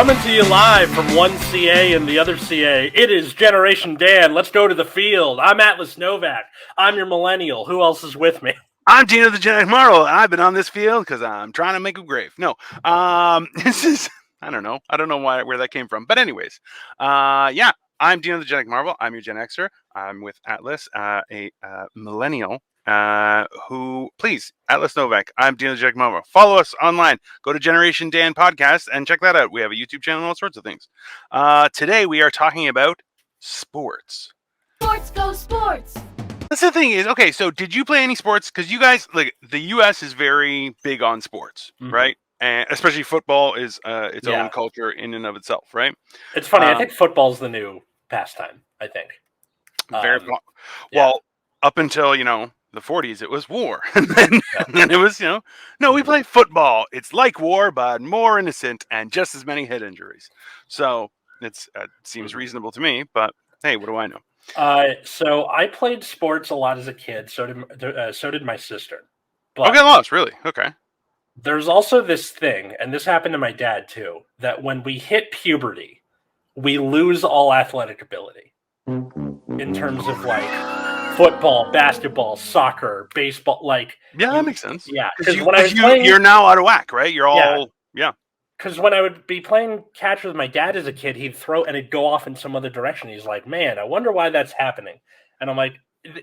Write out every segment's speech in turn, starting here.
Coming to you live from one CA and the other CA, it is Generation Dan. Let's go to the field. I'm Atlas Novak. I'm your millennial. Who else is with me? I'm Dino the Genetic Marvel, and I've been on this field because I'm trying to make a grave. No, this is, I don't know where that came from. But anyways, yeah, I'm Dino the Genetic Marvel. I'm your Gen Xer. I'm with Atlas, a millennial. Please, Atlas Novak. I'm Dino the Genetic Marvel. Follow us online. Go to Generation Dan Podcast and check that out. We have a YouTube channel and all sorts of things. Today we are talking about sports. Sports go sports. That's the thing is, okay, so did you play any sports? Because you guys, like, the U.S. is very big on sports, right? And especially football is its own culture in and of itself, right? It's funny. I think football's the new pastime, I think. Well, up until, the 40s, it was war. And then it was, no, we play football. It's like war, but more innocent and just as many head injuries. So it seems reasonable to me, but hey, what do I know? So I played sports a lot as a kid. So did my sister. But okay, lost, really? Okay. There's also this thing, and this happened to my dad too, that when we hit puberty, we lose all athletic ability in terms of like football, basketball, soccer, baseball. Like, yeah, that makes sense. Yeah, because you're now out of whack, right? You're all Because when I would be playing catch with my dad as a kid, he'd throw and it'd go off in some other direction. He's like, "Man, I wonder why that's happening." And I'm like,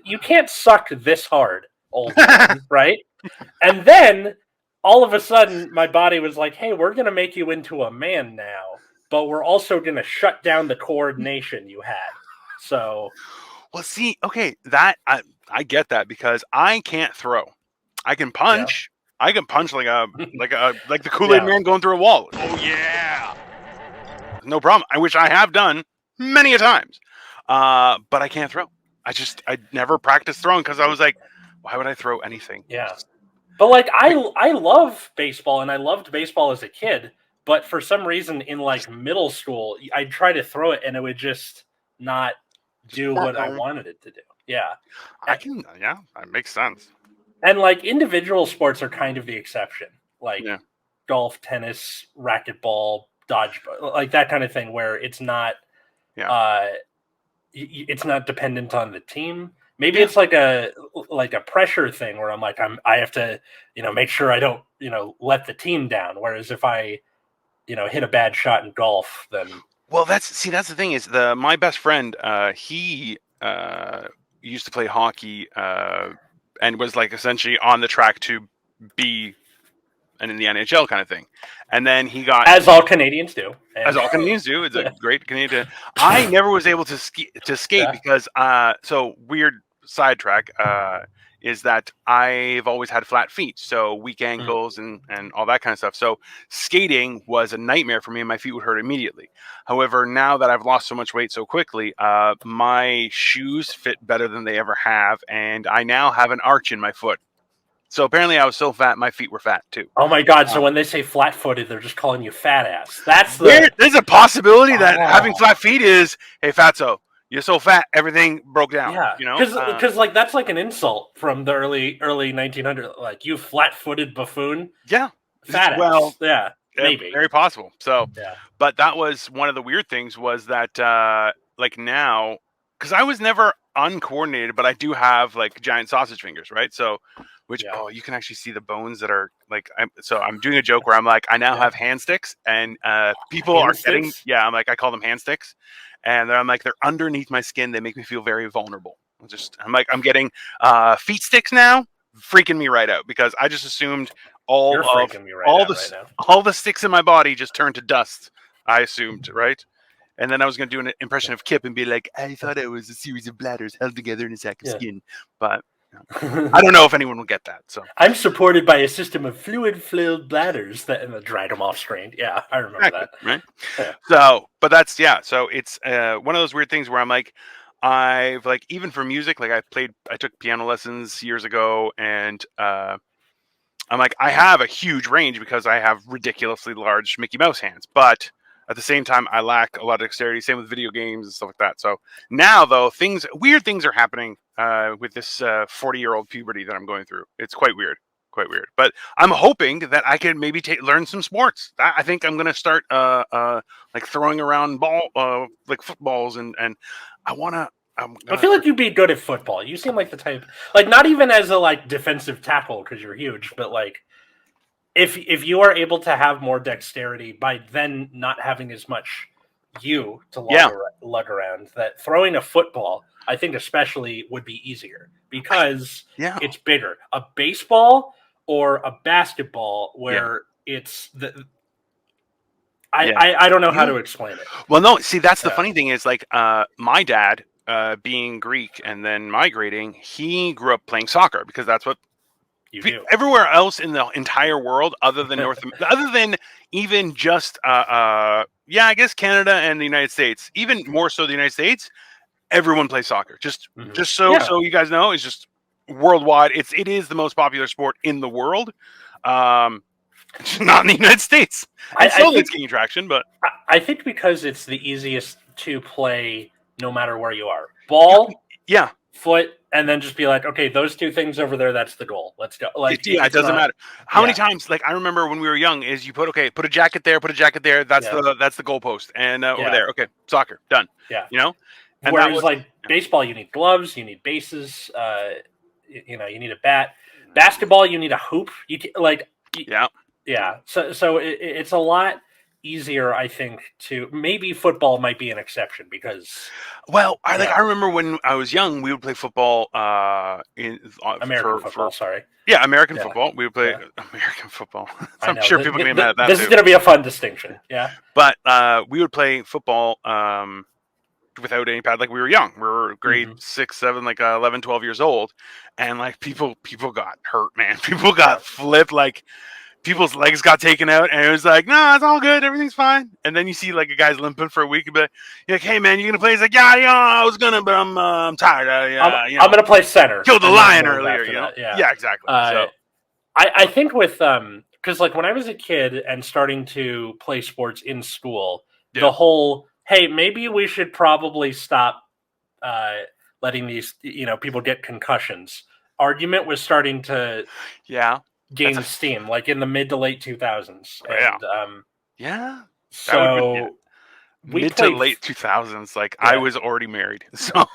"You can't suck this hard, old man, right?" And then all of a sudden, my body was like, "Hey, we're gonna make you into a man now, but we're also gonna shut down the coordination you had." So, well, see, okay, that I get that because I can't throw. I can punch. Yeah. I can punch like the Kool-Aid man going through a wall. Oh yeah, no problem. I wish I have done many a times, but I can't throw. I never practiced throwing because I was like, why would I throw anything? Yeah, but like I love baseball and I loved baseball as a kid, but for some reason in like middle school, I'd try to throw it and it would just not do what I wanted it to do. Yeah, that makes sense. And like individual sports are kind of the exception, like golf, tennis, racquetball, dodgeball, like that kind of thing, where it's not, it's not dependent on the team. Maybe it's like a pressure thing where I'm like I have to make sure I don't let the team down. Whereas if I hit a bad shot in golf, then that's the thing is my best friend he used to play hockey. And was like essentially on the track to be in the NHL kind of thing. And then he got... As all Canadians do. As all Canadians do. It's a great Canadian. I never was able to skate because... So weird sidetrack is that I've always had flat feet. So weak ankles and all that kind of stuff. So skating was a nightmare for me and my feet would hurt immediately. However, now that I've lost so much weight so quickly, my shoes fit better than they ever have. And I now have an arch in my foot. So apparently I was so fat, my feet were fat too. Oh my God. So when they say flat-footed, they're just calling you fat ass. There's a possibility that having flat feet is, hey, fatso, you're so fat, everything broke down. Yeah, because like that's like an insult from the early 1900s. Like, you flat-footed buffoon. Yeah, fat ass. Yeah, maybe very possible. So, but that was one of the weird things was that like now, because I was never uncoordinated, but I do have like giant sausage fingers, right? So, you can actually see the bones that are like. I'm doing a joke where I'm like, I now have hand sticks, and people are getting. Yeah, I'm like, I call them hand sticks. And I'm like, they're underneath my skin. They make me feel very vulnerable. I'm getting feet sticks now, freaking me right out because I just assumed all the sticks in my body just turned to dust. I assumed, right? And then I was going to do an impression of Kip and be like, I thought it was a series of bladders held together in a sack of skin, but I don't know if anyone will get that. So I'm supported by a system of fluid-filled bladders that dried them off screen. Yeah, I remember that. Right. Yeah. So, but that's So it's one of those weird things where I'm like, I've like even for music, like I took piano lessons years ago, and I'm like, I have a huge range because I have ridiculously large Mickey Mouse hands, but at the same time, I lack a lot of dexterity. Same with video games and stuff like that. So now, though, weird things are happening with this 40-year-old puberty that I'm going through. It's quite weird. quite weird. But I'm hoping that I can maybe learn some sports. I think I'm gonna start like throwing around like footballs, and I wanna. I feel like you'd be good at football. You seem like the type, like not even as a like defensive tackle because you're huge, but like if you are able to have more dexterity by then not having as much to lug around, that throwing a football, I think especially would be easier because it's bigger. A baseball or a basketball where it's the. I don't know how to explain it. Well, no, see, that's the funny thing is like my dad, being Greek and then migrating, he grew up playing soccer because that's what everywhere else in the entire world, other than other than even just I guess Canada and the United States, even more so the United States, everyone plays soccer. Just so you guys know, it's just worldwide. It is the most popular sport in the world. Not in the United States. I think it's gaining traction, but I think because it's the easiest to play no matter where you are. Ball, foot, and then just be like, okay, those two things over there, that's the goal. Let's go. Like, it doesn't matter. How many times, like I remember when we were young, is you put a jacket there, that's the goalpost, and over there, okay, soccer, done. Yeah. You know? And whereas baseball, you need gloves, you need bases, you need a bat. Basketball, you need a hoop. Yeah, so it's a lot easier, I think. To maybe football might be an exception because. Well, I remember when I was young, we would play football in American football. Sorry. Yeah, American football. We would play American football. I'm sure people get mad at that. This is going to be a fun distinction. Yeah. But we would play football without any pad. Like we were young. We were grade 6, 7, like 11, 12 years old, and like people got hurt, man. People got flipped, like. People's legs got taken out, and it was like, no, it's all good, everything's fine. And then you see like a guy's limping for a week, and be you're like, hey man, you gonna play? He's like, I was gonna, but I'm tired. I'm gonna play center. Killed the lion earlier, you know? Yeah, exactly. So I think with because like when I was a kid and starting to play sports in school, the whole hey, maybe we should probably stop letting these people get concussions argument was starting to gain steam, like in the mid to late 2000s. And, so mid to late 2000s, like I was already married. So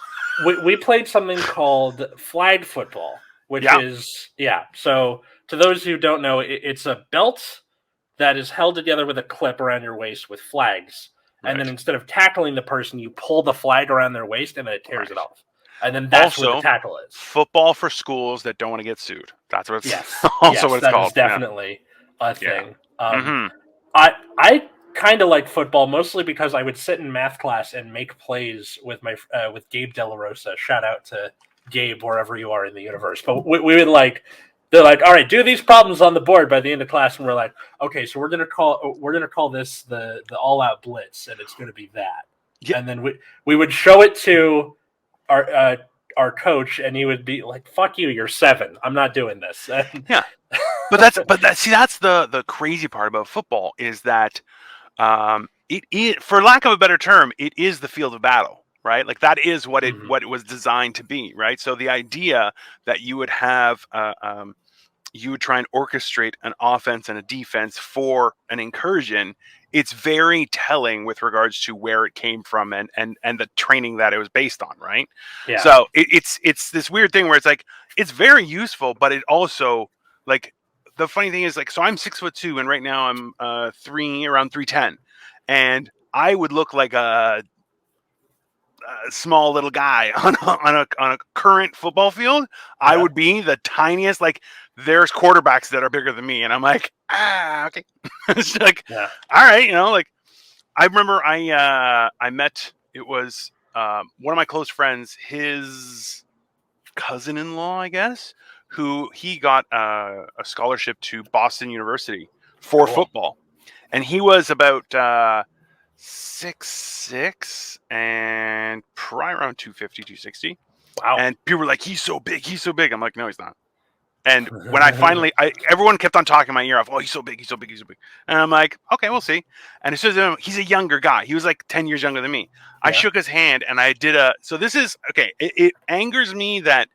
we played something called flag football, which is so to those who don't know, it's a belt that is held together with a clip around your waist with flags. And then instead of tackling the person, you pull the flag around their waist and then it tears it off. And then that's what the tackle is. Football for schools that don't want to get sued. That's what it's what it's called. That is definitely a thing. I kind of like football mostly because I would sit in math class and make plays with my with Gabe De La Rosa. Shout out to Gabe wherever you are in the universe. But we would they're like, all right, do these problems on the board by the end of class, and we're like, okay, so we're gonna call this the all out blitz, and it's gonna be that. Yeah. And then we would show it to our coach, and he would be like, "Fuck you, you're 7. I'm not doing this." but that's the crazy part about football is that it for lack of a better term, it is the field of battle, right? Like that is what it was designed to be, right? So the idea that you would have you would try and orchestrate an offense and a defense for an incursion. It's very telling with regards to where it came from and the training that it was based on, right? Yeah. So it's this weird thing where it's like it's very useful, but it also like the funny thing is like so I'm 6'2" and right now I'm around 310, and I would look like a small little guy on a current football field. I would be the tiniest. Like there's quarterbacks that are bigger than me, and I'm like, okay. It's like, all right, like I remember I met, it was one of my close friends, his cousin-in-law, I guess, who he got a scholarship to Boston University for football, and he was about 6'6" and probably around 250, 260. Wow. And people were like, he's so big. I'm like, no, he's not. And when I finally, everyone kept on talking my ear off. Oh, he's so big. And I'm like, okay, we'll see. And it says he's a younger guy. He was like 10 years younger than me. I shook his hand and I did so this is, okay, it angers me that,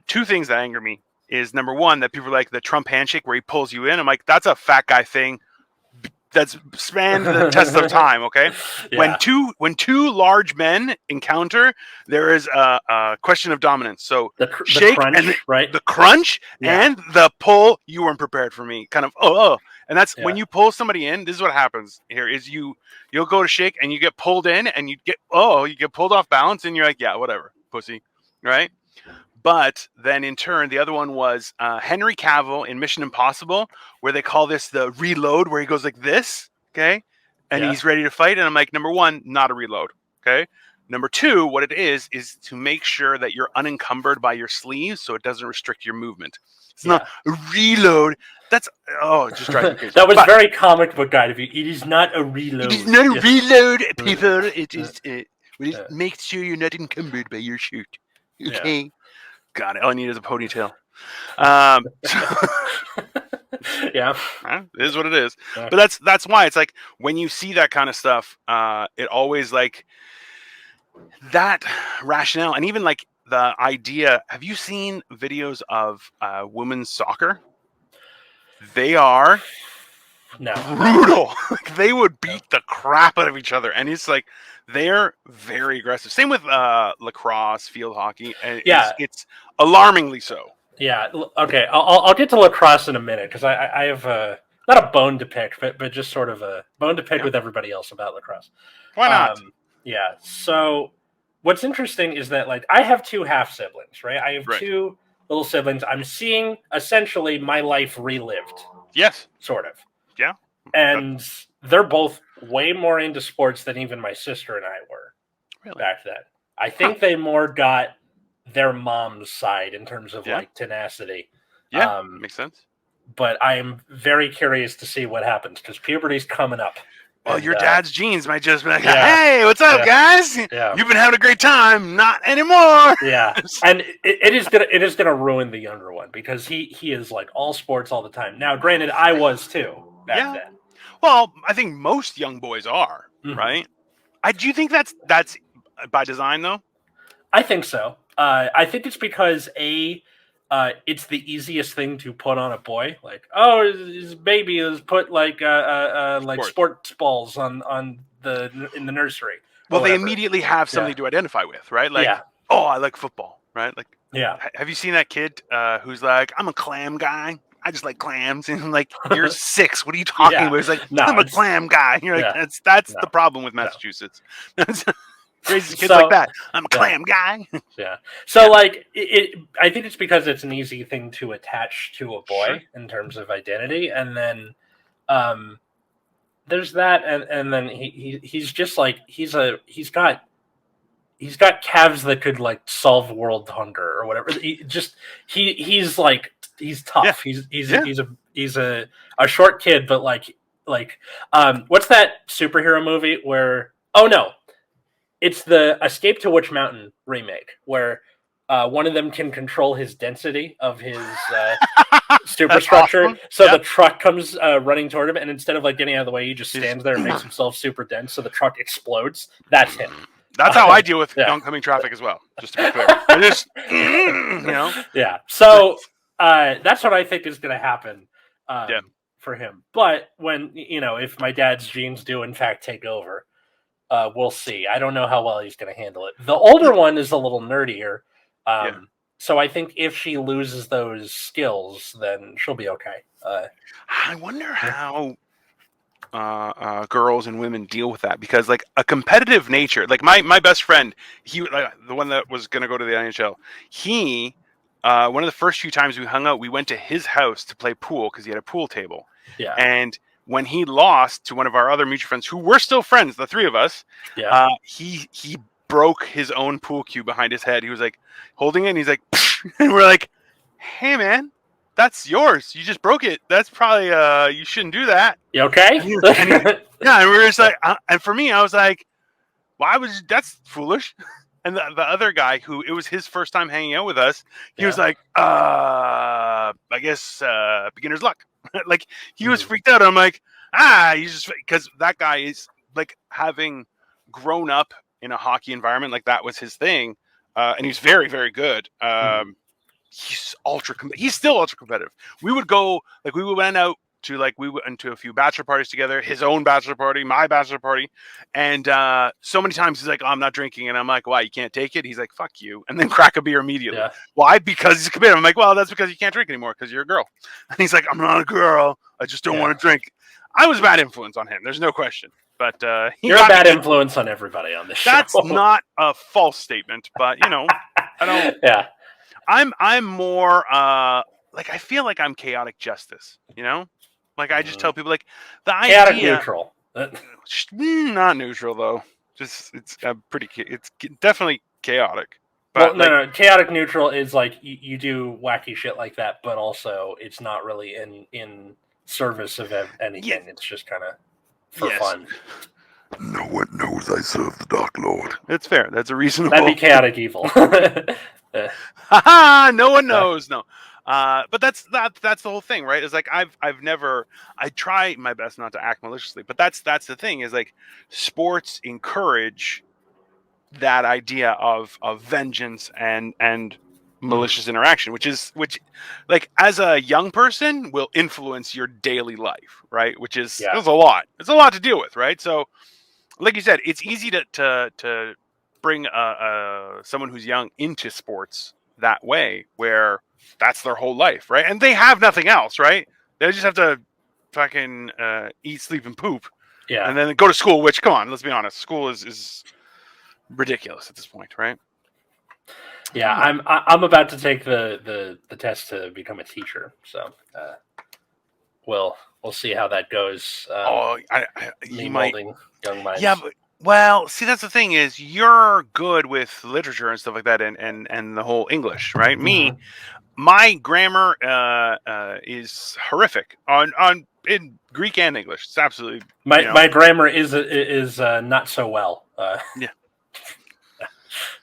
two things that anger me is number one, that people are like the Trump handshake where he pulls you in. I'm like, that's a fat guy thing. That's spanned the test of time. Okay, Yeah. when two large men encounter, there is a question of dominance. So the shake crunch, and right? the crunch and the pull. You weren't prepared for me. Kind of and that's when you pull somebody in. This is what happens here: is you'll go to shake and you get pulled in and you get pulled off balance and you're like, yeah, whatever, pussy, right? But then in turn, the other one was Henry Cavill in Mission Impossible, where they call this the reload, where he goes like this, okay? And he's ready to fight. And I'm like, number one, not a reload, okay? Number two, what it is to make sure that you're unencumbered by your sleeves so it doesn't restrict your movement. It's not a reload. That's, it just drives me crazy. That was very comic book guide of you. It is not a reload. It is not a reload, people. It is, make sure you're not encumbered by your shirt, okay? Yeah. God, all I need is a ponytail. Yeah, it is what it is. Yeah. But that's why it's like when you see that kind of stuff, it always like that rationale, and even like the idea. Have you seen videos of women's soccer? They are brutal. Like, they would beat the crap out of each other, and it's like they're very aggressive. Same with lacrosse, field hockey. And it's alarmingly so. Yeah. Okay. I'll get to lacrosse in a minute because I have not a bone to pick, but just sort of a bone to pick with everybody else about lacrosse. Why not? Yeah. So what's interesting is that like I have two half siblings, right? I have two little siblings. I'm seeing essentially my life relived. Yes. Sort of. Yeah. And they're both way more into sports than even my sister and I were back then. I think they more got their mom's side in terms of like tenacity. Yeah, makes sense. But I am very curious to see what happens because puberty's coming up. Well, your dad's genes might just be like, hey, what's up, guys? Yeah. You've been having a great time. Not anymore. Yeah. And it is gonna ruin the younger one because he is like all sports all the time. Now, granted, I was too back then. Well, I think most young boys are, right? Do you think that's by design though? I think so. I think it's because it's the easiest thing to put on a boy. Like, his baby is put like sports balls in the nursery. Well, they immediately have something to identify with, right? Like, I like football, right? Like, have you seen that kid who's like, I'm a clam guy. I just like clams, and I'm like, you're 6. What are you talking about? He's like, I'm a clam guy. And you're like, that's the problem with Massachusetts. Crazy kids like that. I'm a clam guy. Yeah. So like I think it's because it's an easy thing to attach to a boy in terms of identity, and then there's that, and then he's just like he's got calves that could like solve world hunger or whatever. He's tough. Yeah. He's a short kid, but like what's that superhero movie where it's the Escape to Witch Mountain remake where one of them can control his density of his superstructure. Awesome. So the truck comes running toward him, and instead of like getting out of the way, he just stands there and makes himself super dense. So the truck explodes. That's him. That's how I deal with oncoming traffic as well. Just to be clear, I just Yeah. So that's what I think is going to happen for him. But when if my dad's genes do in fact take over. We'll see. I don't know how well he's going to handle it. The older one is a little nerdier. So I think if she loses those skills, then she'll be okay. I wonder how girls and women deal with that, because like a competitive nature, like my best friend, the one that was going to go to the NHL, he one of the first few times we hung out, we went to his house to play pool because he had a pool table. Yeah. And when he lost to one of our other mutual friends, who were still friends, the three of us, he broke his own pool cue behind his head. He was like holding it, and he's like, and we're like, "Hey, man, that's yours. You just broke it. That's probably you shouldn't do that." You okay? And we were just like, and for me, I was like, that's foolish. And the other guy, who it was his first time hanging out with us, he was like, I guess beginner's luck. Like, he was freaked out. I'm like, you just, because that guy is like, having grown up in a hockey environment, like that was his thing, and he's very, very good. he's he's still ultra competitive. We would go, like, we went out to, like, we went into a few bachelor parties together, his own bachelor party, my bachelor party. And so many times he's like, oh, I'm not drinking. And I'm like, why, you can't take it? He's like, fuck you. And then crack a beer immediately. Yeah. Why? Because he's competitive. I'm like, well, that's because you can't drink anymore because you're a girl. And he's like, I'm not a girl. I just don't want to drink. I was a bad influence on him. There's no question. But you're a bad influence on everybody on this show. That's not a false statement, but I don't. Yeah. I'm more like, I feel like I'm chaotic justice. Like, I just tell people, like, the chaotic idea, neutral. Not neutral though. Just it's definitely chaotic. But no. Chaotic neutral is like you do wacky shit like that, but also it's not really in service of anything. Yeah. It's just kind of for fun. No one knows I serve the Dark Lord. It's fair. That's a reasonable. That'd be chaotic evil. Haha! No one knows. No. But that's the whole thing, right? It's like I try my best not to act maliciously, but that's the thing, is like, sports encourage that idea of vengeance and malicious interaction, which like, as a young person, will influence your daily life, right? Which is it's a lot. It's a lot to deal with, right? So, like you said, it's easy to bring someone who's young into sports that way, where that's their whole life, right? And they have nothing else, right? They just have to fucking eat, sleep, and poop, and then go to school. Which, come on, let's be honest, school is ridiculous at this point, right? Yeah, I'm about to take the test to become a teacher, so we'll see how that goes. You molding young minds. Yeah, but, well, see, that's the thing, is you're good with literature and stuff like that, and the whole English, right? Me, my grammar is horrific in Greek and English. It's absolutely my grammar is not so well. Yeah.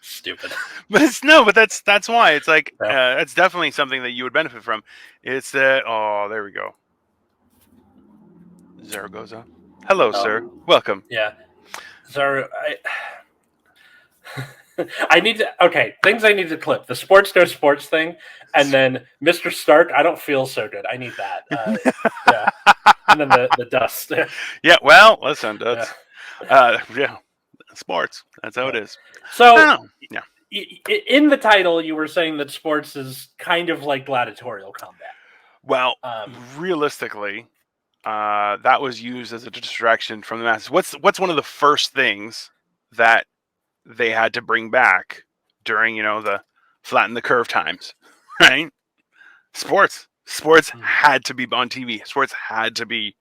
Stupid. But that's why it's like that's definitely something that you would benefit from. It's that there we go. Zaragoza. Hello, sir. Welcome. Yeah. I need to things I need to clip. The sports thing, and then Mr. Stark, I don't feel so good. I need that. Yeah. And then the dust. Yeah, well, listen, that's sports. That's how it is. So, in the title, you were saying that sports is kind of like gladiatorial combat. Well, realistically, that was used as a distraction from the masses. What's one of the first things that they had to bring back during, the flatten the curve times, right? Sports had to be on TV. Sports had to be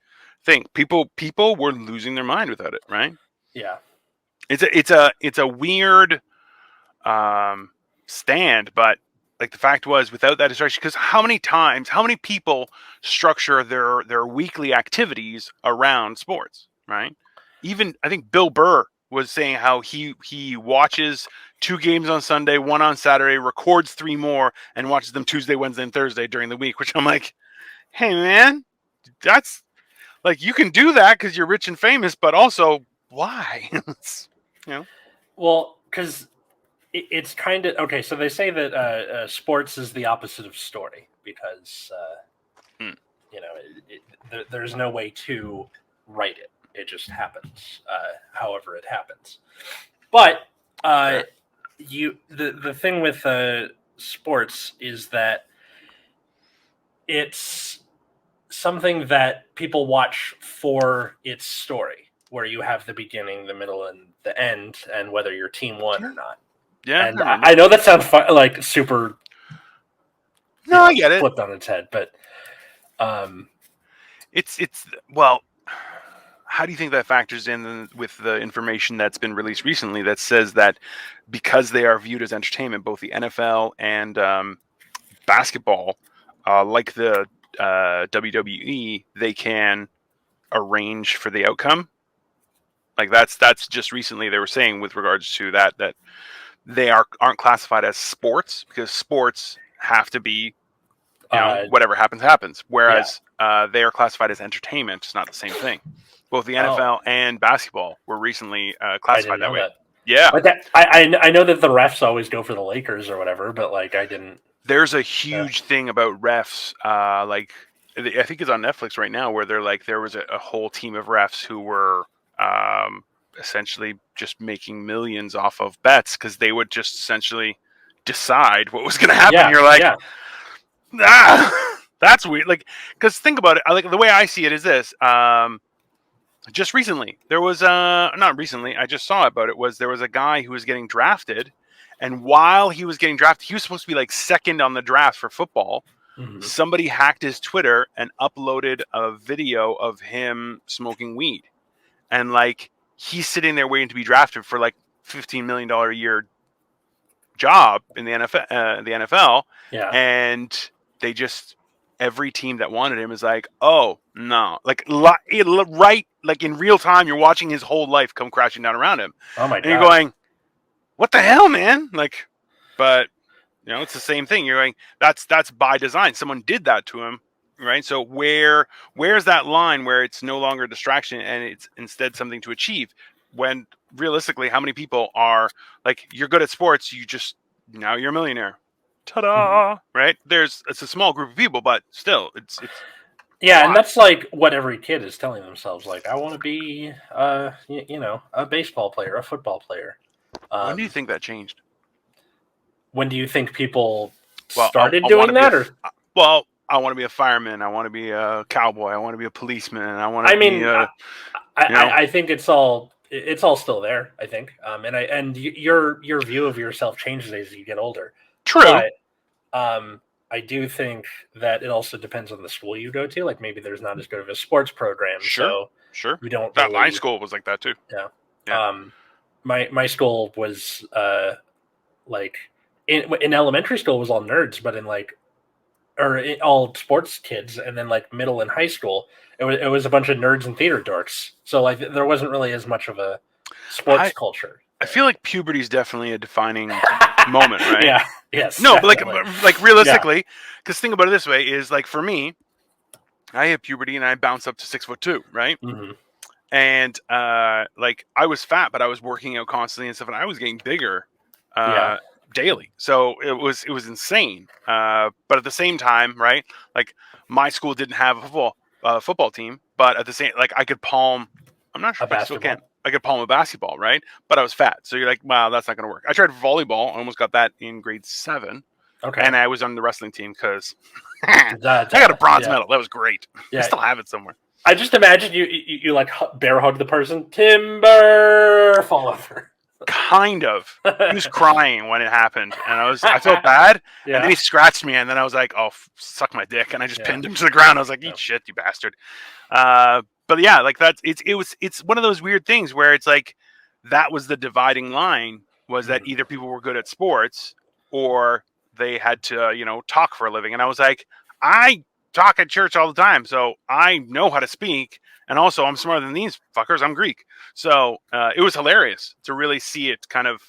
thing. People were losing their mind without it, right? Yeah. It's a weird stand, but like, the fact was, without that distraction, because how many people structure their weekly activities around sports, right? Even I think Bill Burr was saying how he watches 2 games on Sunday, 1 on Saturday, records 3 more, and watches them Tuesday, Wednesday, and Thursday during the week, which I'm like, hey man, that's like, you can do that because you're rich and famous, but also, why? Well, because it's kind of okay. So they say that sports is the opposite of story, because there's no way to write it. It just happens, however it happens. But the thing with sports is that it's something that people watch for its story, where you have the beginning, the middle, and the end, and whether your team won or not. Yeah, and I know that sounds like super. No, I get it. Flipped on its head, but it's well. How do you think that factors in with the information that's been released recently that says that because they are viewed as entertainment, both the NFL and basketball, like the WWE, they can arrange for the outcome? Like, that's just recently they were saying with regards to that they aren't classified as sports, because sports have to be whatever happens, whereas they are classified as entertainment. It's not the same thing. Both the NFL and basketball were recently classified that way. Yeah, but I know that the refs always go for the Lakers or whatever, but like I didn't. there's a huge thing about refs. Like I think it's on Netflix right now, where they're like there was a whole team of refs who were essentially just making millions off of bets because they would just essentially decide what was going to happen. Yeah, You're like, yeah. That's weird. Like, because think about it. Like the way I see it is this. Just recently, there was not recently. I just saw about it. There was a guy who was getting drafted, and while he was getting drafted, he was supposed to be like second on the draft for football. Mhm. Somebody hacked his Twitter and uploaded a video of him smoking weed, and like he's sitting there waiting to be drafted for like $15 million a year job in the NFL. Yeah. And they just every team that wanted him is like, oh no, like right, like in real time, you're watching his whole life come crashing down around him. Oh my and God. You're going, what the hell, man? Like, but you know, it's the same thing. You're going, that's by design. Someone did that to him, right? So where's that line where it's no longer a distraction and it's instead something to achieve? When realistically, how many people are like, you're good at sports, now you're a millionaire. Ta-da! Right? It's a small group of people, but still, it's yeah, and that's like what every kid is telling themselves. Like, I want to be, a baseball player, a football player. When do you think that changed? When do you think people Well, started I doing that? Well, I want to be a fireman. I want to be a cowboy. I want to be a policeman. I want to I think it's all still there. I think, and your view of yourself changes as you get older. True. But, I do think that it also depends on the school you go to. Like maybe there's not as good of a sports program. Sure. We don't. That my school was like that too. Yeah. My school was like in elementary school was all nerds, but all sports kids, and then like middle and high school, it was a bunch of nerds and theater dorks. So like there wasn't really as much of a sports culture. I feel like puberty is definitely a defining moment, right? Yeah. Yes. No, definitely. but like realistically, because think about it this way: is like for me, I hit puberty and I bounced up to 6'2", right? Mm-hmm. And like I was fat, but I was working out constantly and stuff, and I was getting bigger daily. So it was insane. But at the same time, right? Like my school didn't have a football team, but at the same, like I could palm. I'm not sure if I still can. I could palm a basketball, right? But I was fat, so you're like, wow, that's not going to work. I tried volleyball. I almost got that in grade 7. Okay. And I was on the wrestling team because I got a bronze medal. That was great. Yeah. I still have it somewhere. I just imagine you like bear hug the person. Timber fall over. Kind of. He was crying when it happened, and I felt bad. Yeah. And then he scratched me, and then I was like, "Oh, suck my dick!" And I just pinned him to the ground. I was like, "Eat shit, you bastard!" But yeah, like it's one of those weird things where it's like that was the dividing line, was that either people were good at sports or they had to talk for a living. And I was like, I talk at church all the time, so I know how to speak, and also I'm smarter than these fuckers. I'm Greek. So it was hilarious to really see it kind of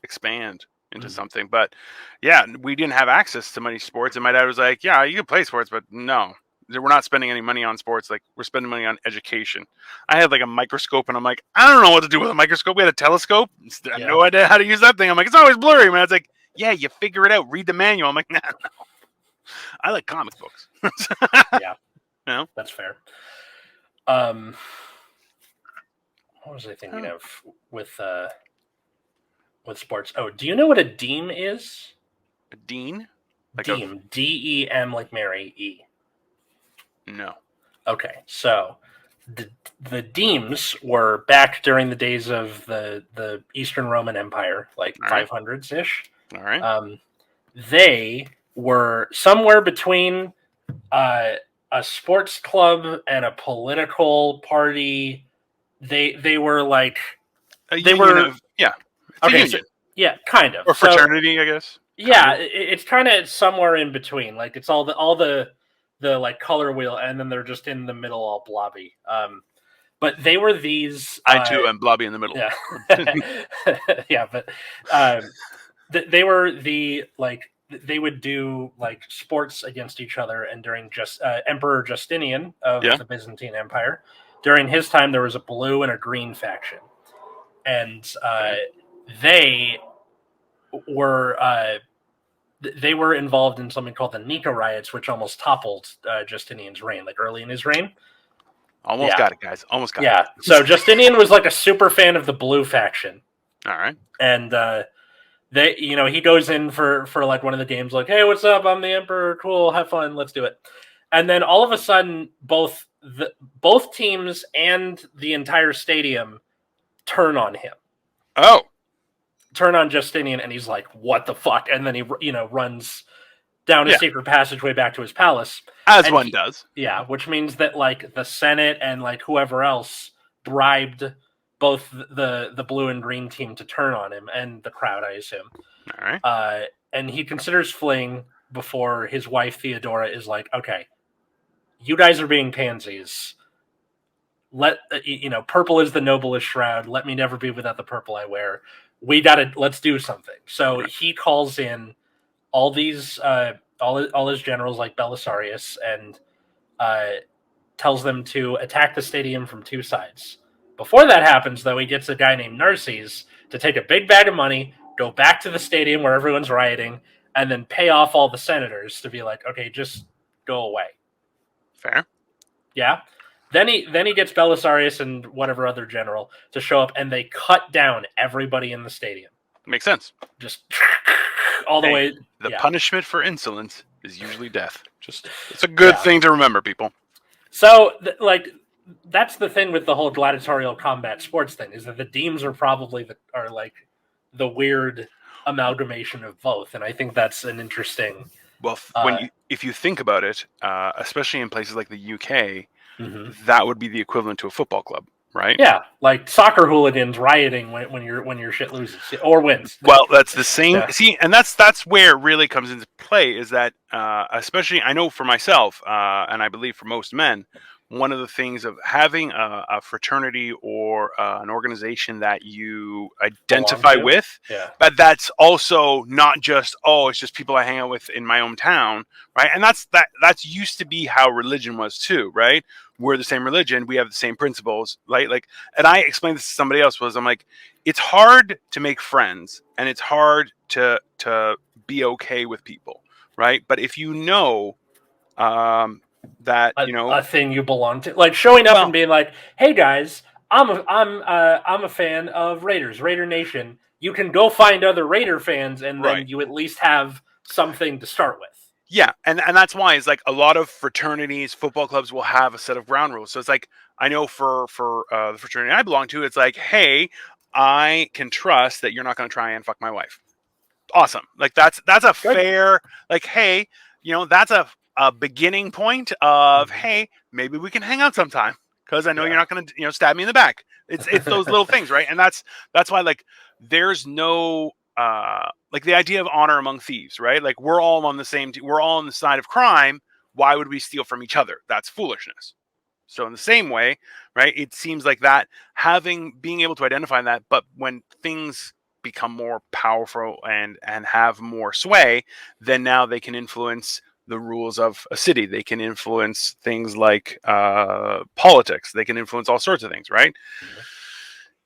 expand into something. But yeah, we didn't have access to many sports, and my dad was like, yeah, you can play sports, but no, we're not spending any money on sports. Like, we're spending money on education. I had like a microscope, and I'm like, I don't know what to do with a microscope. We had a telescope. I had no idea how to use that thing. I'm like, it's always blurry, man. It's like, yeah, you figure it out. Read the manual. I'm like, no. I like comic books. Yeah. No? That's fair. What was I thinking of with sports? Oh, do you know what a deem is? A dean? Like deem. DEM, like Mary, E. No. Okay, so the deems were back during the days of the Eastern Roman Empire, like 500s-ish. All right. They were somewhere between a sports club and a political party. They were like okay, kind of, or fraternity, I guess. Yeah, it's kind of somewhere in between. Like it's all the like color wheel, and then they're just in the middle, all blobby. But they were these. I too am blobby in the middle. Yeah, yeah, but they were they would do like sports against each other, and during Emperor Justinian of the Byzantine Empire, during his time there was a blue and a green faction, and they were they were involved in something called the Nika riots, which almost toppled Justinian's reign, like early in his reign. Almost got it, guys. Almost got it. Yeah. So Justinian was like a super fan of the blue faction. All right. And he goes in for like one of the games, like, hey, what's up? I'm the emperor. Cool. Have fun. Let's do it. And then all of a sudden, both teams and the entire stadium turn on him. Oh. Turn on Justinian, and he's like, what the fuck? And then he, runs down a secret passageway back to his palace. As one does. Yeah, which means that, like, the Senate and, like, whoever else bribed both the blue and green team to turn on him, and the crowd, I assume. All right. And he considers fleeing before his wife, Theodora, is like, okay, you guys are being pansies. Purple is the noblest shroud. Let me never be without the purple I wear. Let's do something. So he calls in all these, all his generals like Belisarius, and tells them to attack the stadium from two sides. Before that happens, though, he gets a guy named Narses to take a big bag of money, go back to the stadium where everyone's rioting, and then pay off all the senators to be like, okay, just go away. Fair. Yeah. Then he gets Belisarius and whatever other general to show up, and they cut down everybody in the stadium. Makes sense. Just all the way. The punishment for insolence is usually death. It's a good thing to remember, people. So, that's the thing with the whole gladiatorial combat sports thing, is that the deems are probably the weird amalgamation of both, and I think that's an interesting. Well, if you think about it, especially in places like the UK. Mm-hmm. That would be the equivalent to a football club, right? Yeah, like soccer hooligans rioting when your shit loses or wins. Well, that's the same. Yeah. See, and that's where it really comes into play. Is that especially I know for myself, and I believe for most men, one of the things of having a fraternity or an organization that you identify with, but that's also not just, it's just people I hang out with in my hometown, right? And that's used to be how religion was too, right? We're the same religion, we have the same principles, right? Like, and I explained this to somebody else, I'm like, it's hard to make friends and it's hard to be okay with people, right? But if you know that a thing you belong to, like showing up and being like, hey guys, I'm a fan of Raider Nation. You can go find other Raider fans, and then you at least have something to start with. Yeah, and that's why it's like a lot of fraternities, football clubs will have a set of ground rules. So it's like, I know for the fraternity I belong to, it's like, hey, I can trust that you're not going to try and fuck my wife. Awesome. Like that's a fair, like, hey, that's a beginning point of, hey, maybe we can hang out sometime because I know you're not going to, stab me in the back. It's those little things, right? And that's why, like, there's no like the idea of honor among thieves, right? Like, we're all on the same we're all on the side of crime. Why would we steal from each other? That's foolishness. So in the same way, right, it seems like that being able to identify that, but when things become more powerful and have more sway, then now they can influence the rules of a city. They can influence things like politics. They can influence all sorts of things, right? Mm-hmm.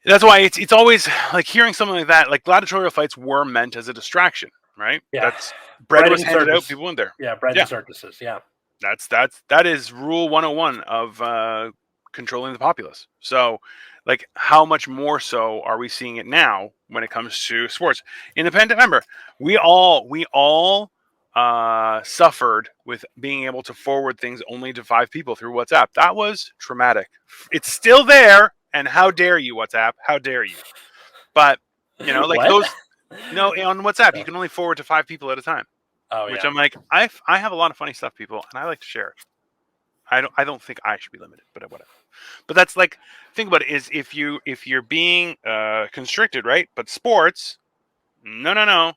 That's why it's always like hearing something like that. Like, gladiatorial fights were meant as a distraction, right? Yeah. That's bread was handed out, people in there. Yeah, bread and circuses. Yeah. That is rule 101 of controlling the populace. So, like, how much more so are we seeing it now when it comes to sports? In the pandemic, remember, we all suffered with being able to forward things only to 5 people through WhatsApp. That was traumatic. It's still there, and how dare you, WhatsApp? How dare you? But like those. No, on WhatsApp you can only forward to 5 people at a time. Oh, which I'm like, I have a lot of funny stuff, people, and I like to share it. I don't think I should be limited, but whatever. But that's like, think about it, is if you're being constricted, right? But sports, no.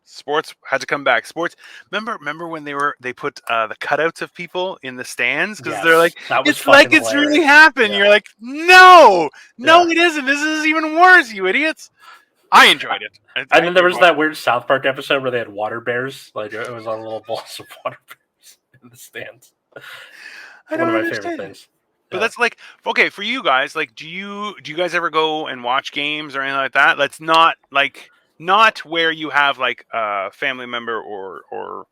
Sports had to come back. Sports. Remember when they put the cutouts of people in the stands because they're like, it's like it's really happened. Yeah. You're like, no, it isn't. This is even worse, you idiots. I enjoyed it. And then there was that weird South Park episode where they had water bears. Like, it was on little balls of water bears in the stands. One of my favorite things. But that's like, okay, for you guys, like, do you guys ever go and watch games or anything like that? Let's not, like, not where you have like a family member or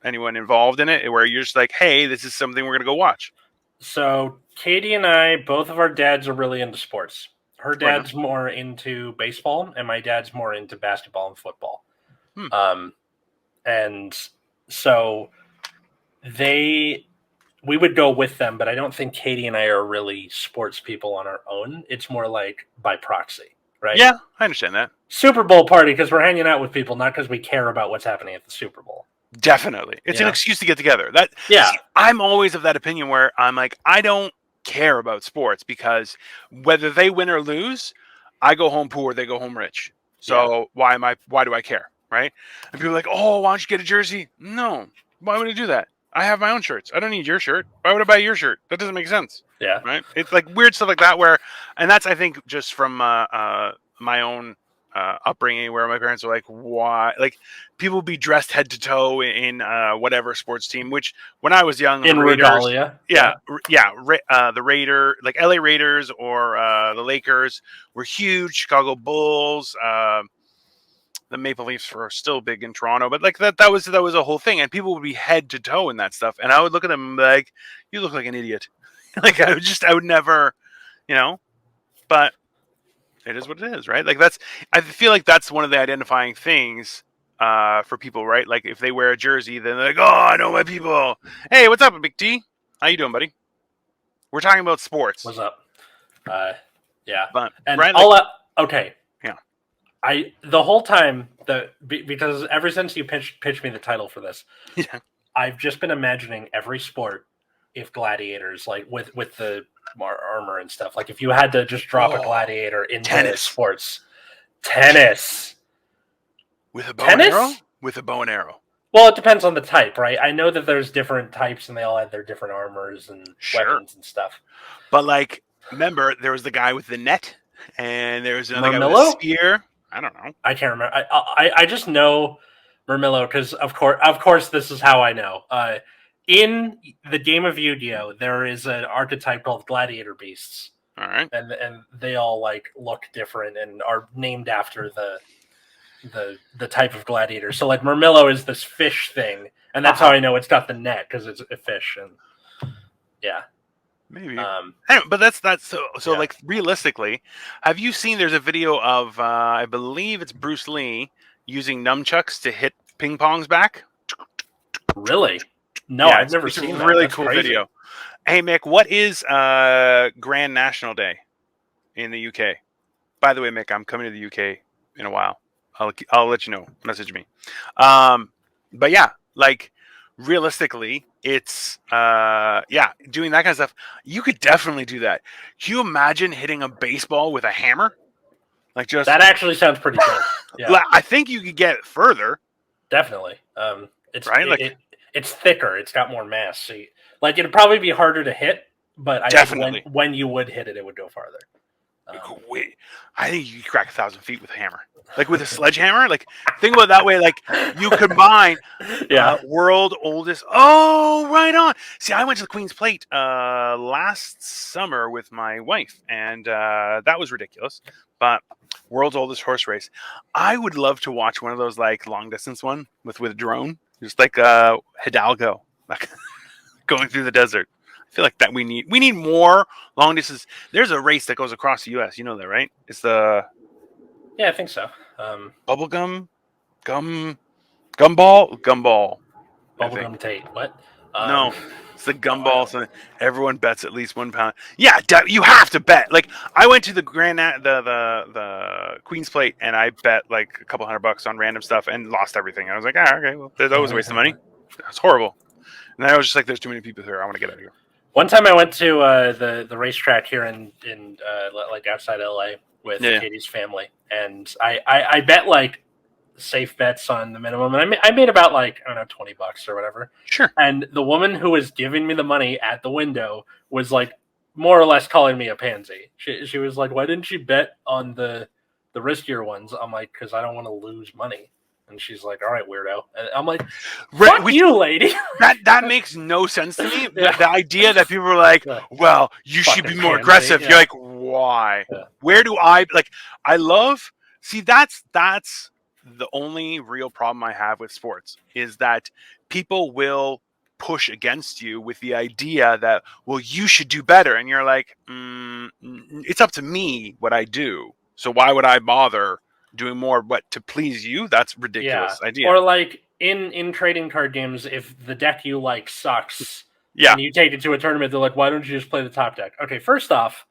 anyone involved in it, where you're just like, hey, this is something we're gonna go watch. So Katie and I, both of our dads are really into sports. Her Right on. dad's more into baseball, and my dad's more into basketball and football. Hmm. And so we would go with them, but I don't think Katie and I are really sports people on our own. It's more like by proxy, right? Yeah, I understand that. Super Bowl party because we're hanging out with people, not because we care about what's happening at the Super Bowl. Definitely. It's an excuse to get together. See, I'm always of that opinion where I'm like, I don't care about sports because whether they win or lose, I go home poor, they go home rich. So why do I care? Right? And people are like, oh, why don't you get a jersey? No. Why would I do that? I have my own shirts. I don't need your shirt. Why would I buy your shirt? That doesn't make sense. Yeah. Right? It's like weird stuff like that and that's, I think, just from my own upbringing where my parents were like, why? Like, people would be dressed head to toe in whatever sports team, which when I was young, in regalia. The Raider, like LA Raiders or the Lakers were huge. Chicago Bulls, the Maple Leafs were still big in Toronto, but like that was a whole thing, and people would be head to toe in that stuff, and I would look at them and be like, you look like an idiot. Like I would never, but it is what it is, right? Like I feel like that's one of the identifying things for people, right? Like if they wear a jersey, then they're like, oh, I know my people. Hey, what's up, Big T? How you doing, buddy? We're talking about sports. What's up? Yeah. But, and right, okay. Yeah. The whole time because ever since you pitched me the title for this, I've just been imagining every sport if gladiators, like with the armor and stuff. Like if you had to just drop a gladiator into sports, tennis with a bow and arrow. With a bow and arrow. Well, it depends on the type, right? I know that there's different types, and they all have their different armors and weapons and stuff. But like, remember, there was the guy with the net, and there was another guy with a spear. I don't know. I can't remember. I just know Murmillo because of course this is how I know. In the game of Yu-Gi-Oh, there is an archetype called gladiator beasts. All right, and they all like look different and are named after the type of gladiator. So like Murmillo is this fish thing, and that's how I know it's got the net because it's a fish. And maybe. Anyway, but that's so. Like realistically, have you seen? There's a video of I believe it's Bruce Lee using nunchucks to hit ping pongs back. Really? No, I've never seen that. Really cool video. Hey Mick, what is Grand National Day in the UK? By the way, Mick, I'm coming to the UK in a while. I'll let you know. Message me. But yeah, like realistically, it's doing that kind of stuff. You could definitely do that. Can you imagine hitting a baseball with a hammer? Like just that actually sounds pretty cool. Yeah, I think you could get further. Definitely. It's right. It's thicker. It's got more mass. So it'd probably be harder to hit, but I think when you would hit it, it would go farther. I think you could crack 1,000 feet with a hammer, like with a sledgehammer. Like think about it that way. Like you combine, world oldest. Oh, right on. See, I went to the Queen's Plate last summer with my wife, and that was ridiculous. But world's oldest horse race. I would love to watch one of those like long distance one with a drone, just like Hidalgo, like going through the desert. I feel like that we need more long distance. There's a race that goes across the U.S. You know that, right? It's the I think so. Bubblegum Gumball. Bubblegum Tate. What? No, it's the gumball. So everyone bets at least 1 pound. Yeah, you have to bet. Like I went to the the Queen's Plate and I bet like a couple $100 on random stuff and lost everything. I was like, okay, well, there's always a waste of money. That's horrible. And I was just like, there's too many people here. I want to get out of here. One time I went to the racetrack here in like outside LA with Katie's family, and I bet like safe bets on the minimum, and I made about like I don't know $20 or whatever. Sure. And the woman who was giving me the money at the window was like more or less calling me a pansy. She was like, "Why didn't you bet on the riskier ones?" I'm like, "Because I don't want to lose money." And she's like, "All right, weirdo." And I'm like, "Fuck you, lady." That makes no sense to me. The idea that people are like, "Well, you should be more aggressive." Yeah. You're like, "Why? Yeah. Where do I like?" I love See, that's the only real problem I have with sports is that people will push against you with the idea that, well, you should do better. And you're like, it's up to me what I do. So why would I bother doing more but to please you? That's a ridiculous idea. Or like in trading card games, if the deck you like sucks Yeah. and you take it to a tournament, they're like, why don't you just play the top deck? Okay, first off,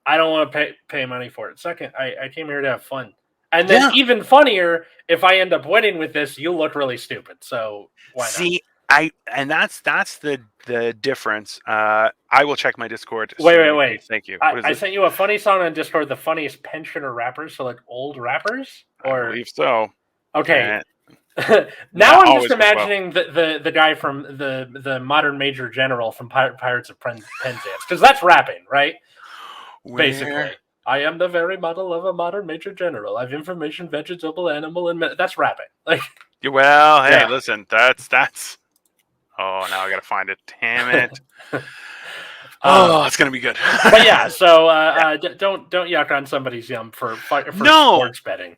I don't want to pay money for it. Second, I came here to have fun. And then even funnier, if I end up winning with this, you look really stupid. So why not? See, that's the difference. I will check my Discord. Wait. Thank you. I sent you a funny song on Discord, the funniest pensioner rappers, so like old rappers? Or... I believe so. Okay. Now I'm just imagining the guy from the modern Major General from Pirates of Penzance, because that's rapping, right? Basically. I am the very model of a modern Major General. I have information, vegetable, animal, and that's rapping. Like, well, hey, listen, that's. Oh, now I gotta find it. Damn it! It's gonna be good. But yeah, so don't yuck on somebody's yum for sports betting.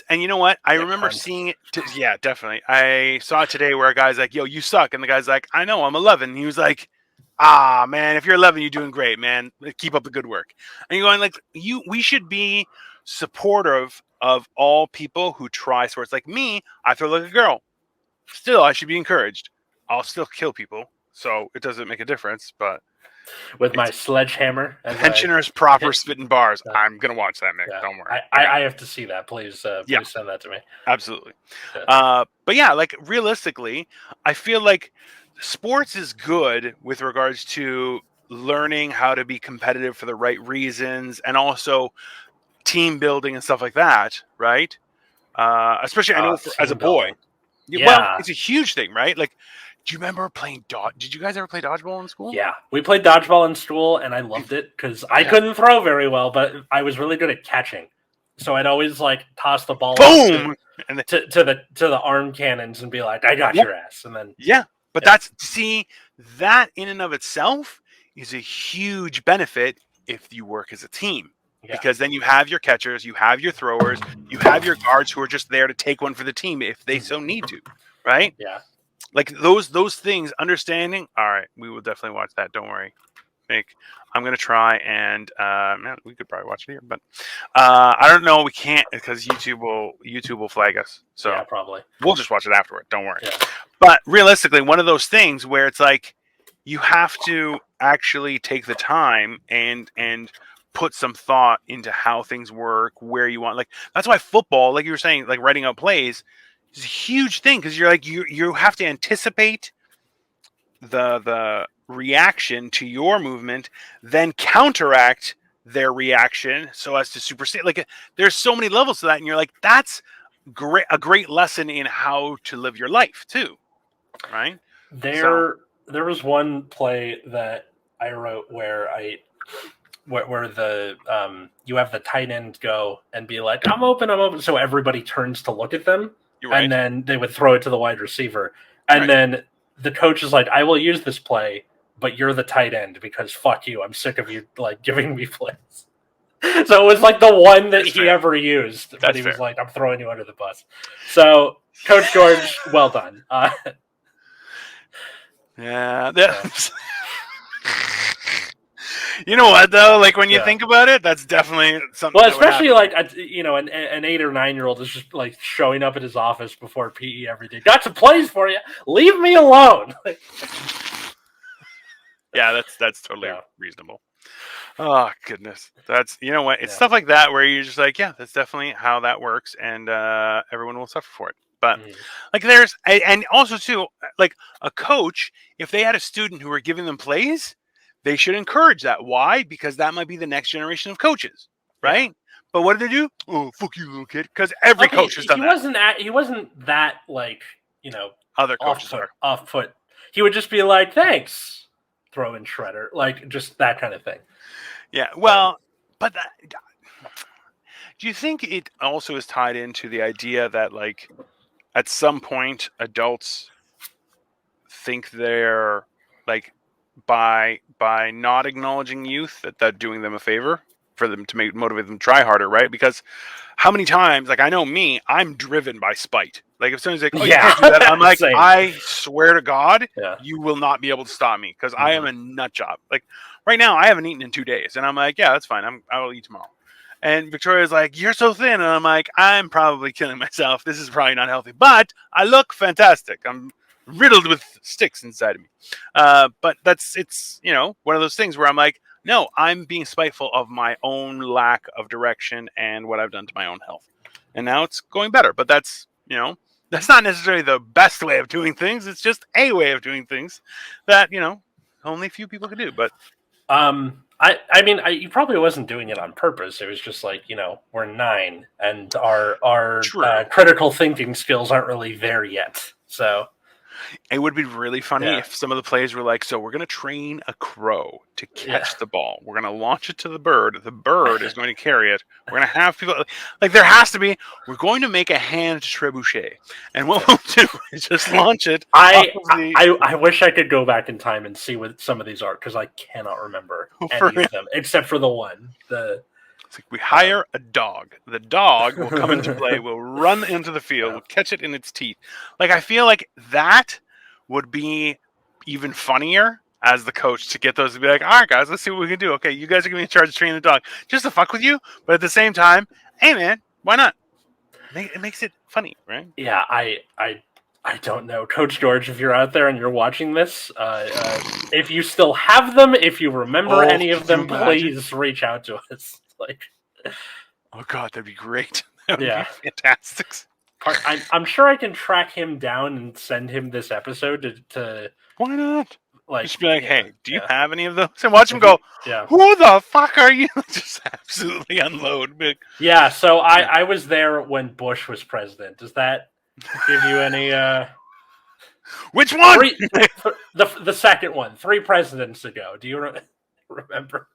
And you know what? I remember seeing it. Yeah, definitely. I saw it today where a guy's like, "Yo, you suck," and the guy's like, "I know, I'm 11." And he was like, "Ah, man, if you're 11, you're doing great, man. Keep up the good work." And you're going like, we should be supportive of all people who try sports. Like me, I throw like a girl. Still, I should be encouraged. I'll still kill people, so it doesn't make a difference. But with my sledgehammer, pensioners proper spitting bars. I'm gonna watch that, Nick. Don't worry. I have to see that. Please send that to me. Absolutely. But yeah, like realistically, I feel like sports is good with regards to learning how to be competitive for the right reasons and also team building and stuff like that, right? Especially I know as a boy. Yeah. Well, it's a huge thing, right? Like, do you remember playing Did you guys ever play dodgeball in school? Yeah, we played dodgeball in school, and I loved it because I couldn't throw very well, but I was really good at catching. So I'd always like toss the ball boom to the arm cannons and be like, "I got your ass," and then But that in and of itself is a huge benefit if you work as a team. Yeah. Because then you have your catchers, you have your throwers, you have your guards who are just there to take one for the team if they so need to, right? Yeah. Like those things, understanding. All right, we will definitely watch that. Don't worry, Nick. I'm gonna try and we could probably watch it here, but I don't know. We can't because YouTube will flag us. So yeah, probably we'll just watch it afterward. Don't worry. Yeah. But realistically, one of those things where it's like you have to actually take the time and put some thought into how things work, where you want. Like that's why football, like you were saying, like writing out plays is a huge thing because you're like you have to anticipate the reaction to your movement, then counteract their reaction so as to supersede. Like there's so many levels to that, and you're like, that's a great lesson in how to live your life too, right? There was one play that I wrote where the you have the tight end go and be like, I'm open, so everybody turns to look at them, and then they would throw it to the wide receiver, and then the coach is like, I will use this play, but you're the tight end because fuck you, I'm sick of you like giving me plays. So it was like the one that he ever used, but he was like, I'm throwing you under the bus. So Coach George, well done. You know what though? Like when you think about it, that's definitely something. Well, especially like an 8 or 9 year old is just like showing up at his office before PE every day. Got some plays for you. Leave me alone. Yeah, that's totally reasonable. Oh goodness, that's what? It's stuff like that where you're just like, yeah, that's definitely how that works, and everyone will suffer for it. But like there's and also too like a coach, if they had a student who were giving them plays, they should encourage that. Why? Because that might be the next generation of coaches, right? Yeah. But what did they do? Oh, fuck you, little kid! Because every coach has done that. He wasn't that like other coaches off put. He would just be like, thanks, throw in shredder, like just that kind of thing. Yeah. Well, but do you think it also is tied into the idea that like at some point adults think they're like by not acknowledging youth that doing them a favor for them to motivate them to try harder, right? Because how many times, like I know me, I'm driven by spite. Like if someone's like, "Oh, Yeah. you can't do that," I'm like, Same. I swear to God, Yeah. you will not be able to stop me because I am a nut job. Like right now, I haven't eaten in 2 days, and I'm like, yeah, that's fine. I will eat tomorrow. And Victoria's like, "You're so thin," and I'm like, "I'm probably killing myself. This is probably not healthy, but I look fantastic. I'm riddled with sticks inside of me." But it's one of those things where I'm like, no, I'm being spiteful of my own lack of direction and what I've done to my own health. And now it's going better. But that's not necessarily the best way of doing things. It's just a way of doing things that, only a few people can do. But I mean, he probably wasn't doing it on purpose. It was just like, we're 9 and our critical thinking skills aren't really there yet. So it would be really funny if some of the players were like, "So we're going to train a crow to catch the ball. We're going to launch it to the bird. The bird is going to carry it. We're going to have people like there has to be. We're going to make a hand trebuchet, and what we'll do is just launch it." I wish I could go back in time and see what some of these are because I cannot remember any of them except for the one. It's like we hire a dog. The dog will come into play. We'll run into the field. We'll catch it in its teeth. Like I feel like that would be even funnier as the coach to get those to be like, "All right, guys, let's see what we can do. Okay, you guys are going to be in charge of training the dog just to fuck with you, but at the same time, hey man, why not? It makes it funny, right?" Yeah, I don't know, Coach George. If you're out there and you're watching this, if you still have them, if you remember any of them, please reach out to us. Like, oh god, that'd be great. That would be fantastic. I'm sure I can track him down and send him this episode to why not? Like, just be like, "Hey, do you have any of those?" And watch him go, "Who the fuck are you?" Just absolutely unload. Yeah, so I was there when Bush was president. Does that give you any which one? The second one, 3 presidents ago. Do you remember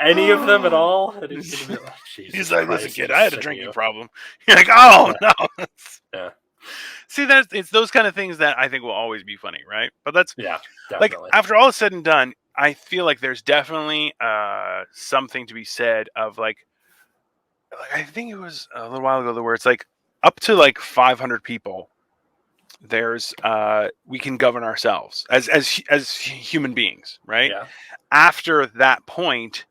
any of them at all? He's like, "Listen, kid, I had a drinking problem." You're like, "Oh no." Yeah. See, it's those kind of things that I think will always be funny, right? But that's definitely. Like after all is said and done, I feel like there's definitely something to be said of like I think it was a little while ago where it's like up to like 500 people. There's we can govern ourselves as human beings, right? Yeah. After that point,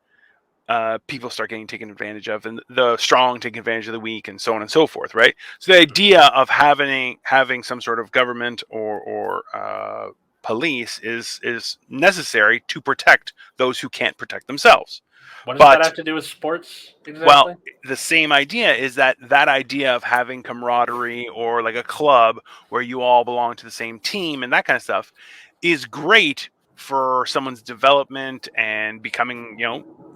people start getting taken advantage of, and the strong take advantage of the weak, and so on and so forth, right? So the idea of having some sort of government or police is necessary to protect those who can't protect themselves. What does that have to do with sports exactly? Well, the same idea is that idea of having camaraderie or like a club where you all belong to the same team and that kind of stuff is great for someone's development and becoming,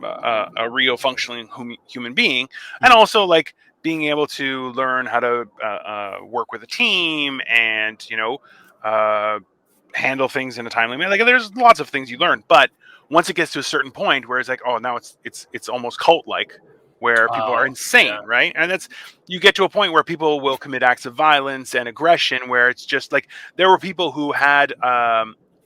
a real functioning human being, and also like being able to learn how to work with a team and handle things in a timely manner. Like there's lots of things you learn, but once it gets to a certain point where it's like, oh, now it's almost cult-like, where people are insane, right? And you get to a point where people will commit acts of violence and aggression, where it's just like there were people who had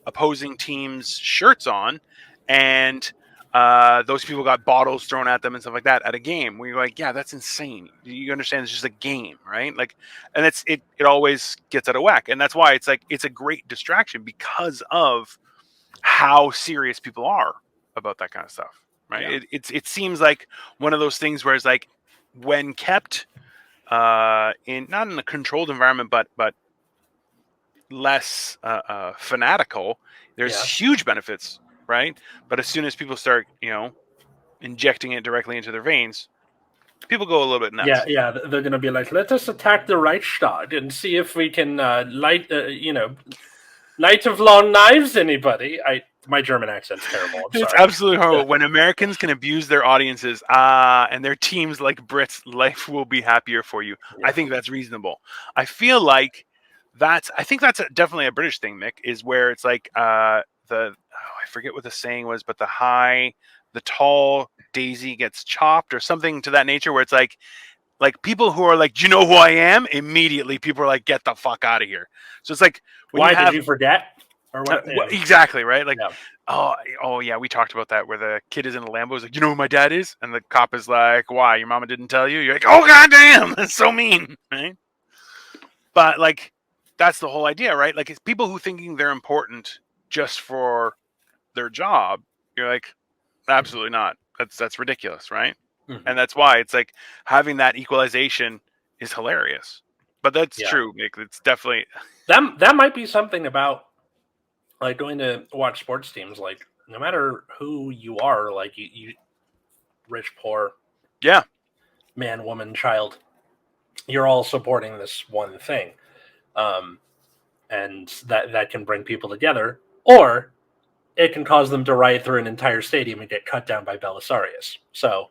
opposing teams' shirts on, and those people got bottles thrown at them and stuff like that at a game. Where you're like, yeah, that's insane. You understand? It's just a game, right? Like, and it always gets out of whack, and that's why it's like it's a great distraction because of how serious people are about that kind of stuff, right? Yeah. It seems like one of those things where it's like when kept in not in a controlled environment, but less fanatical, there's huge benefits, right? But as soon as people start, injecting it directly into their veins, people go a little bit nuts. Yeah, they're going to be like, let us attack the Reichstag and see if we can light of long knives, anybody? My German accent's terrible. I'm sorry. It's absolutely horrible. When Americans can abuse their audiences and their teams like Brits, life will be happier for you. Yeah. I think that's reasonable. I feel like that's definitely a British thing, Mick, is where it's like I forget what the saying was, but the tall daisy gets chopped or something to that nature, where it's like people who are like, do you know who I am? Immediately people are like, get the fuck out of here. So it's like, did you forget? or what? Exactly, right? Like, Yeah. oh yeah, we talked about that where the kid is in a Lambo. He's like, you know who my dad is? And the cop is like, why? Your mama didn't tell you? You're like, oh goddamn, that's so mean, right? But like, that's the whole idea, right? Like, it's people who thinking they're important just for their job. You're like, absolutely not. That's ridiculous, right? Mhm. And that's why it's like having that equalization is hilarious. But that's true, Nick. It's definitely that might be something about like going to watch sports teams. Like no matter who you are, like you rich, poor, yeah. man, woman, child, you're all supporting this one thing, and that can bring people together, or it can cause them to riot through an entire stadium and get cut down by Belisarius. So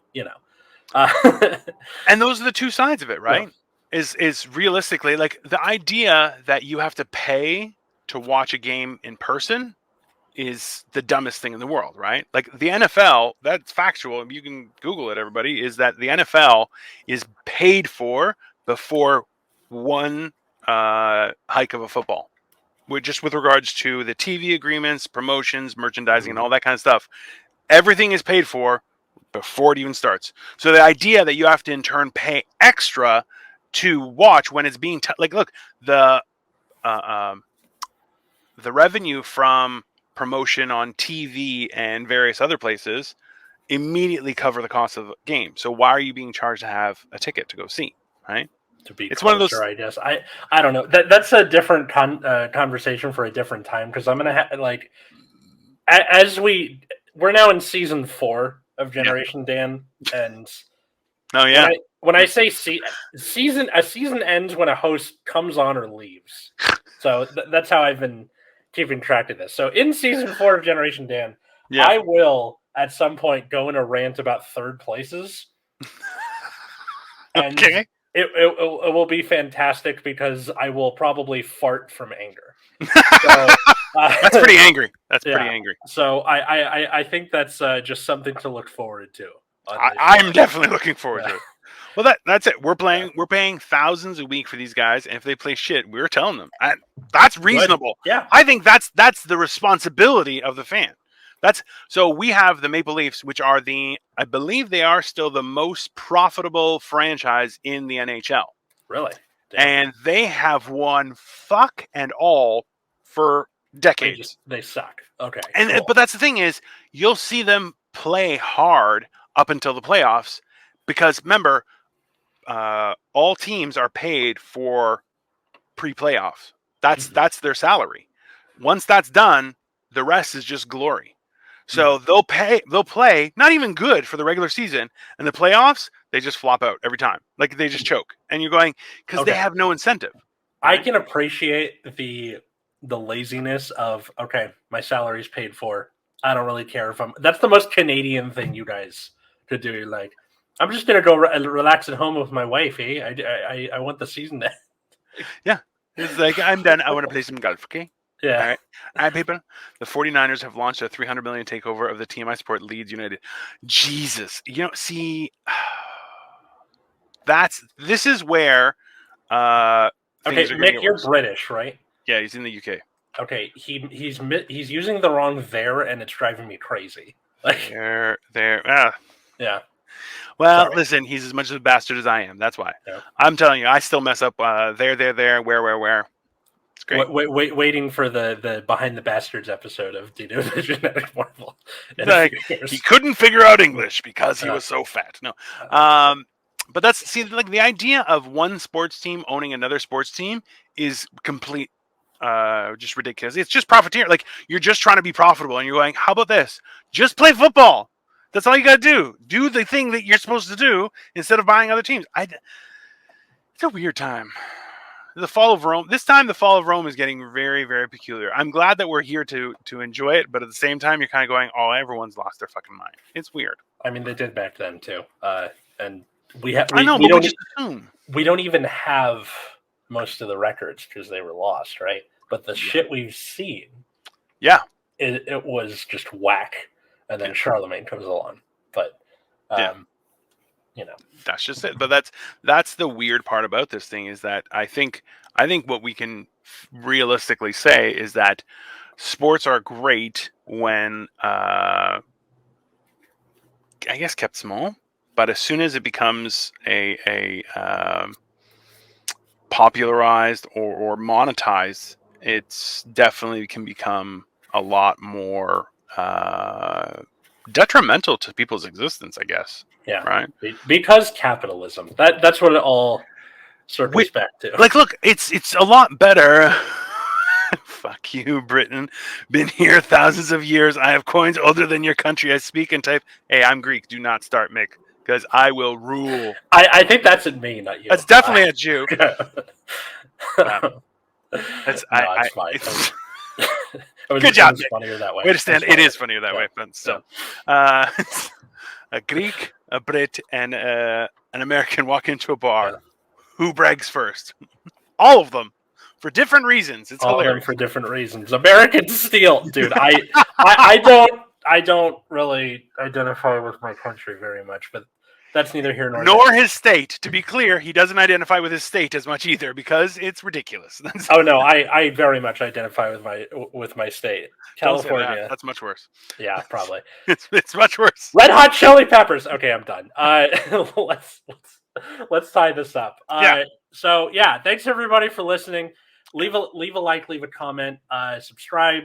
And those are the two sides of it, right? Yeah. Is realistically like the idea that you have to pay to watch a game in person is the dumbest thing in the world, right? Like the NFL, that's factual. You can Google it, everybody, is that the NFL is paid for before one hike of a football. Just with regards to the TV agreements, promotions, merchandising, and all that kind of stuff. Everything is paid for before it even starts. So the idea that you have to in turn pay extra to watch when it's being like, look, the revenue from promotion on TV and various other places immediately cover the cost of the game. So why are you being charged to have a ticket to go see? Right? To be it's closer, one of those. I guess. I don't know. That's a different conversation for a different time because I'm gonna like as we're now in season 4 of Generation Dan, and oh yeah, when I say season, a season ends when a host comes on or leaves. So that's how I've been keeping track of this. So in season 4 of Generation Dan, I will at some point go in a rant about third places. And okay. It will be fantastic because I will probably fart from anger. So, that's pretty angry. That's pretty angry. So I think that's just something to look forward to. I'm definitely looking forward to it. Well, that's it. We're paying thousands a week for these guys, and if they play shit, we're telling them. That's reasonable. Good. Yeah, I think that's the responsibility of the fan. So we have the Maple Leafs, which are I believe they are still the most profitable franchise in the NHL. Really? Damn. And they have won fuck and all for decades. They suck. Okay. And cool. But that's the thing is, you'll see them play hard up until the playoffs because remember, all teams are paid for pre-playoffs. That's their salary. Once that's done, the rest is just glory. So they'll play not even good for the regular season, and the playoffs they just flop out every time. Like they just choke, and you're going because they have no incentive. Right? I can appreciate the laziness of my salary's paid for. I don't really care if that's the most Canadian thing you guys could do. Like, I'm just gonna go relax at home with my wife. I want the season to end. Yeah, it's like I'm done. I want to play some golf. Okay. Yeah. All right, people. The 49ers have launched a $300 million takeover of the team I support, Leeds United. Jesus, see, this is where. Nick, you're British, right? Yeah, he's in the UK. Okay, he's using the wrong there, and it's driving me crazy. Like there. Yeah. Well, listen, he's as much of a bastard as I am. That's why. Yeah. I'm telling you, I still mess up. There. Where. It's great. Waiting for the Behind the Bastards episode of Dino the Genetic Marvel. He couldn't figure out English because he was so fat. No. But that's like the idea of one sports team owning another sports team is complete just ridiculous. It's just profiteer. Like you're just trying to be profitable and you're going, how about this? Just play football. That's all you got to do. Do the thing that you're supposed to do instead of buying other teams. It's a weird time. The fall of Rome. This time, the fall of Rome is getting very, very peculiar. I'm glad that we're here to enjoy it, but at the same time, you're kind of going, "Oh, everyone's lost their fucking mind." It's weird. I mean, they did back then too, and we have. I know, but we just assume we don't even have most of the records because they were lost, right? But the shit we've seen, it was just whack. And then Charlemagne comes along, but that's just it. But that's the weird part about this thing is that I think what we can realistically say is that sports are great when, I guess, kept small. But as soon as it becomes a popularized or monetized, it's definitely can become a lot more detrimental to people's existence, I guess. Yeah. Right. Because capitalism. That's what it all circles back to. Like, look, it's a lot better. Fuck you, Britain. Been here thousands of years. I have coins older than your country. I speak and type. Hey, I'm Greek. Do not start, Mick, because I will rule. I think that's in me, not you. That's definitely a Jew. It's fine. Good job. It was funnier that way. Wait a stand. It is funnier that way, but still. Yeah. A Greek, a Brit, and an American walk into a bar. Yeah. Who brags first? All of them. For different reasons. It's all hilarious. For different reasons. American steal, dude. I don't really identify with my country very much, but that's neither here nor there. Nor his state. To be clear, he doesn't identify with his state as much either because it's ridiculous. Oh no, I very much identify with my state, California. That's much worse. Yeah, probably. it's much worse. Red Hot Chili Peppers. Okay, I'm done. Let's tie this up. So yeah, thanks everybody for listening. Leave a like, leave a comment, subscribe,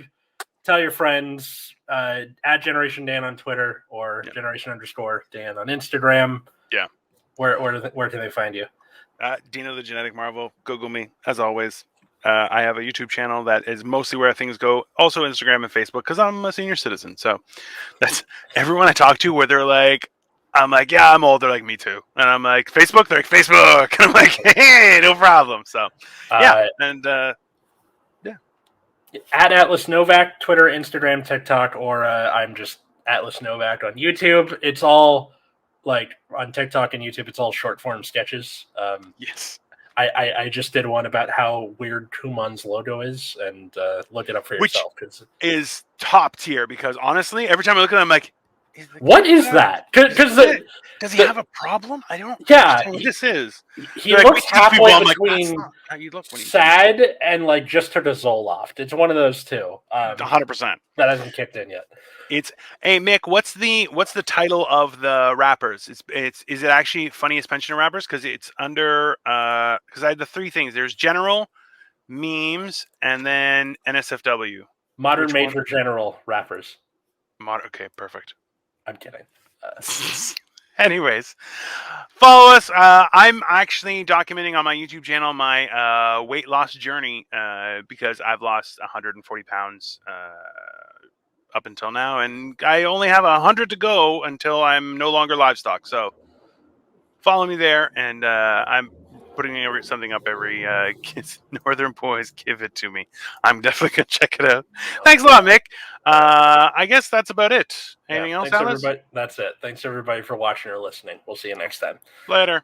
tell your friends, add Generation Dan on Twitter or Generation_Dan on Instagram. Yeah. Where can they find you? Dino the Genetic Marvel. Google me, as always. I have a YouTube channel that is mostly where things go. Also Instagram and Facebook, because I'm a senior citizen. So that's everyone I talk to where they're like, I'm like, yeah, I'm old. They're like, me too. And I'm like, Facebook? They're like, Facebook. And I'm like, hey, no problem. So, yeah. At Atlas Novak, Twitter, Instagram, TikTok, or I'm just Atlas Novak on YouTube. It's all, like, on TikTok and YouTube, it's all short-form sketches. Yes. I just did one about how weird Kumon's logo is, and look it up for yourself. Which is top tier, because honestly, every time I look at it, I'm like, what is that? Because does he have a problem? I don't understand what this is. He looks halfway between sad and like just took a Zoloft. It's one of those two. 100%. That hasn't kicked in yet. Hey Mick, what's the title of the rappers? Is it actually Funniest Pensioner Rappers? Because it's under because I had the three things. There's General, Memes, and then NSFW. Modern Major General Rappers. Okay, perfect. I'm kidding. Anyways, follow us. I'm actually documenting on my YouTube channel my weight loss journey because I've lost 140 pounds up until now, and I only have 100 to go until I'm no longer livestock. So follow me there, and I'm putting something up every Northern Boys give it to me. I'm definitely gonna check it out. Thanks a lot, Mick. I guess that's about it. Anything else, Alice? That's it. Thanks everybody for watching or listening. We'll see you next time. Later.